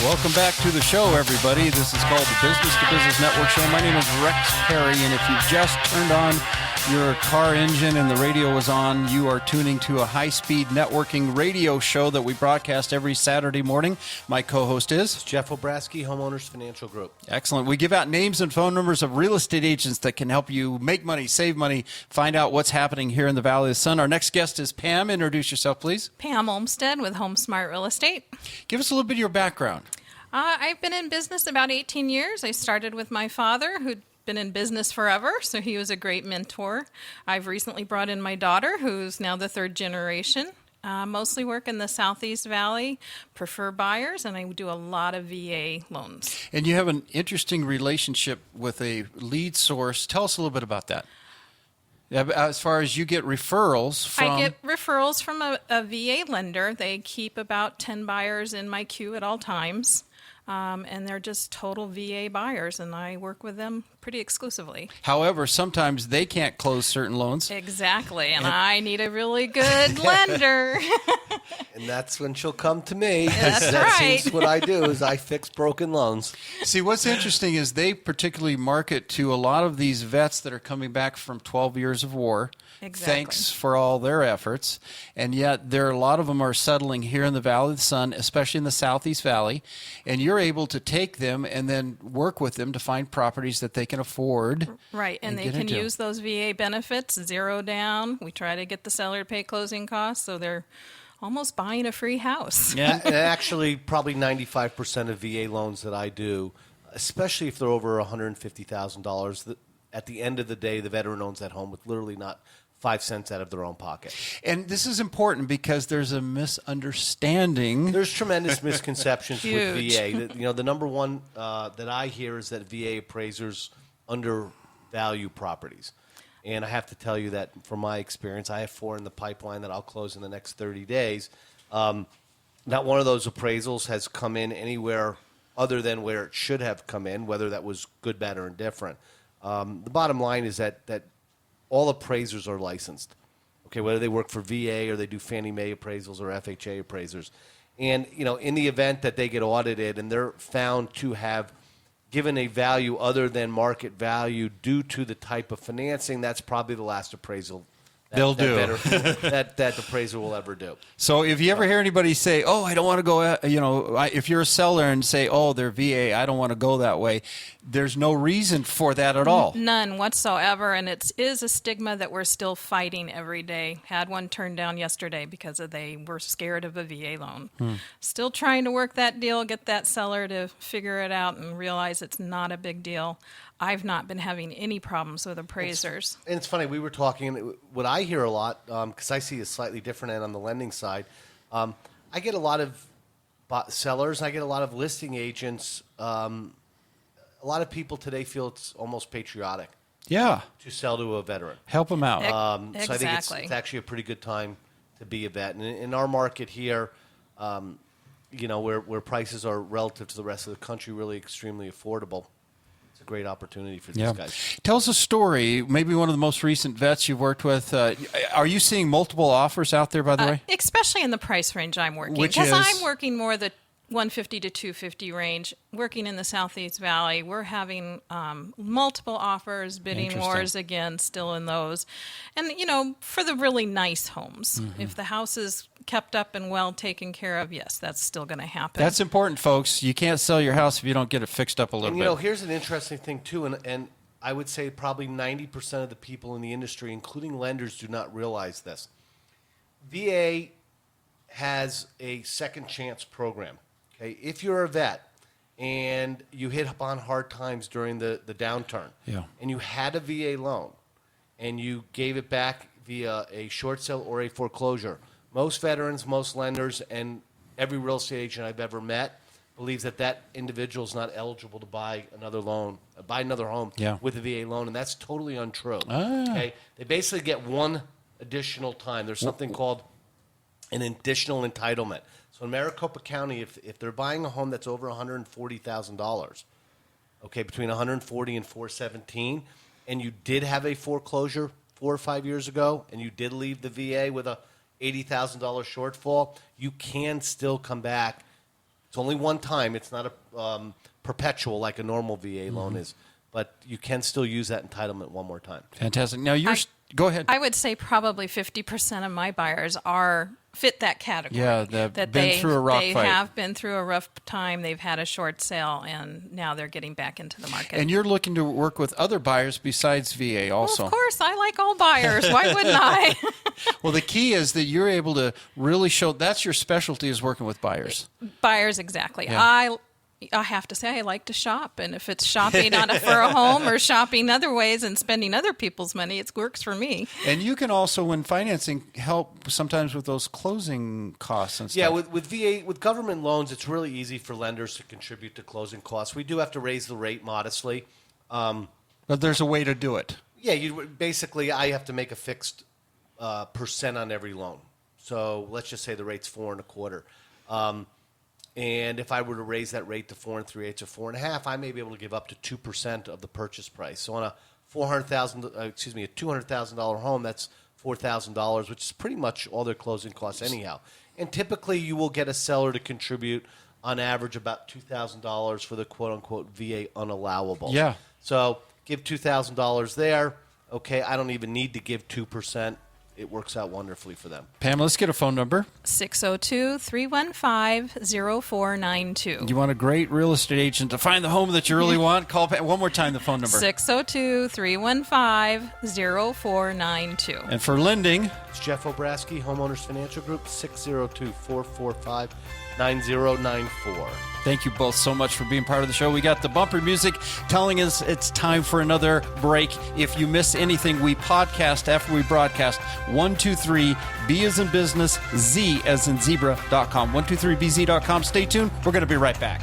Welcome back to the show, everybody. This is called the Business to Business Network Show. My name is Rex Parry, and if you've just turned on your car engine and the radio is on, you are tuning to a high-speed networking radio show that we broadcast every Saturday morning. My co-host is Jeff Obrasky, Homeowners Financial Group. Excellent. We give out names and phone numbers of real estate agents that can help you make money, save money, find out what's happening here in the Valley of the Sun. Our next guest is Pam. Introduce yourself, please. Pam Olmstead with Homesmart Real Estate. Give us a little bit of your background. I've been in business about 18 years. I started with my father, who'd been in business forever, so he was a great mentor. I've recently brought in my daughter, who's now the third generation. Mostly work in the Southeast Valley, prefer buyers, and I do a lot of VA loans. And you have an interesting relationship with a lead source. Tell us a little bit about that. As far as you get referrals from... I get referrals from a VA lender. They keep about 10 buyers in my queue at all times. And they're just total VA buyers, and I work with them pretty exclusively. However, sometimes they can't close certain loans. Exactly, and I need a really good lender. And that's when she'll come to me. That's That right. seems what I do is I fix broken loans. See, what's interesting is they particularly market to a lot of these vets that are coming back from 12 years of war. Exactly. Thanks for all their efforts. And yet there are a lot of them are settling here in the Valley of the Sun, especially in the Southeast Valley. And you're able to take them and then work with them to find properties that they can afford. Right, and they can use those VA benefits, zero down. We try to get the seller to pay closing costs, so they're almost buying a free house. Yeah. And actually, probably 95% of VA loans that I do, especially if they're over $150,000, at the end of the day, the veteran owns that home with literally not 5 cents out of their own pocket. And this is important because there's a misunderstanding. There's tremendous misconceptions with Huge. VA. The number one that I hear is that VA appraisers undervalue properties. And I have to tell you that from my experience, I have 4 in the pipeline that I'll close in the next 30 days. Not one of those appraisals has come in anywhere other than where it should have come in, whether that was good, bad, or indifferent. The bottom line is that all appraisers are licensed, okay, whether they work for VA or they do Fannie Mae appraisals or FHA appraisers. And, in the event that they get audited and they're found to have given a value other than market value due to the type of financing, that's probably the last appraisal that appraiser will ever do. So if you ever hear anybody say, oh, I don't want to go, if you're a seller and say, oh, they're VA, I don't want to go that way, there's no reason for that at all. None whatsoever, and it is a stigma that we're still fighting every day. Had one turned down yesterday because they were scared of a VA loan. Still trying to work that deal, get that seller to figure it out and realize it's not a big deal. I've not been having any problems with appraisers. And it's funny, we were talking, what I hear a lot, because I see a slightly different end on the lending side, I get a lot of sellers, I get a lot of listing agents. A lot of people today feel it's almost patriotic Yeah. to sell to a veteran. Help them out. So I think it's actually a pretty good time to be a vet. And in our market here, where prices are relative to the rest of the country really extremely affordable, it's a great opportunity for these guys. Tell us a story, maybe one of the most recent vets you've worked with. Are you seeing multiple offers out there, by the way? Especially in the price range I'm working. Because I'm working more the 150 to 250 range. Working in the Southeast Valley, we're having multiple offers, bidding wars again, still in those. And, for the really nice homes, if the house is kept up and well taken care of, yes, that's still going to happen. That's important, folks. You can't sell your house if you don't get it fixed up a little bit. Here's an interesting thing, too, and I would say probably 90% of the people in the industry, including lenders, do not realize this. VA has a second chance program. Okay, if you're a vet and you hit upon hard times during the downturn, and you had a VA loan and you gave it back via a short sale or a foreclosure, most veterans, most lenders, and every real estate agent I've ever met believes that individual is not eligible to buy another home with a VA loan, and that's totally untrue. Okay, they basically get one additional time. There's something called an additional entitlement. So in Maricopa County, if they're buying a home that's over $140,000, okay, between $140,000 and $417,000, and you did have a foreclosure 4 or 5 years ago, and you did leave the VA with a $80,000 shortfall, you can still come back It's only one time. It's not a perpetual like a normal VA loan is. But you can still use that entitlement one more time. Fantastic. Now, go ahead. I would say probably 50% of my buyers fit that category. Yeah, they've been through a rough fight. They have been through a rough time. They've had a short sale, and now they're getting back into the market. And you're looking to work with other buyers besides VA also. Well, of course. I like all buyers. Why wouldn't I? Well, the key is that you're able to really show that's your specialty is working with buyers. Buyers, exactly. Yeah. I have to say I like to shop, and if it's shopping for a home or shopping other ways and spending other people's money, it works for me. And you can also, when financing, help sometimes with those closing costs and stuff. Yeah, with VA, with government loans, it's really easy for lenders to contribute to closing costs. We do have to raise the rate modestly. But there's a way to do it. Yeah, basically, I have to make a fixed percent on every loan. So let's just say the rate's 4 1/4. And if I were to raise that rate to 4 3/8 or 4 1/2, I may be able to give up to 2% of the purchase price. So on a $200,000 home, that's $4,000, which is pretty much all their closing costs anyhow. And typically, you will get a seller to contribute on average about $2,000 for the quote unquote VA unallowable. Yeah. So give $2,000 there. Okay, I don't even need to give 2%. It works out wonderfully for them. Pam, let's get a phone number. 602-315-0492. You want a great real estate agent to find the home that you really want? Call Pam. One more time, the phone number. 602-315-0492. And for lending, it's Jeff Obrasky, Homeowners Financial Group, 602-445-9094. Thank you both so much for being part of the show. We got the bumper music telling us it's time for another break. If you miss anything, we podcast after we broadcast. 123 B as in business, Z as in zebra.com. 123bz.com. Stay tuned. We're going to be right back.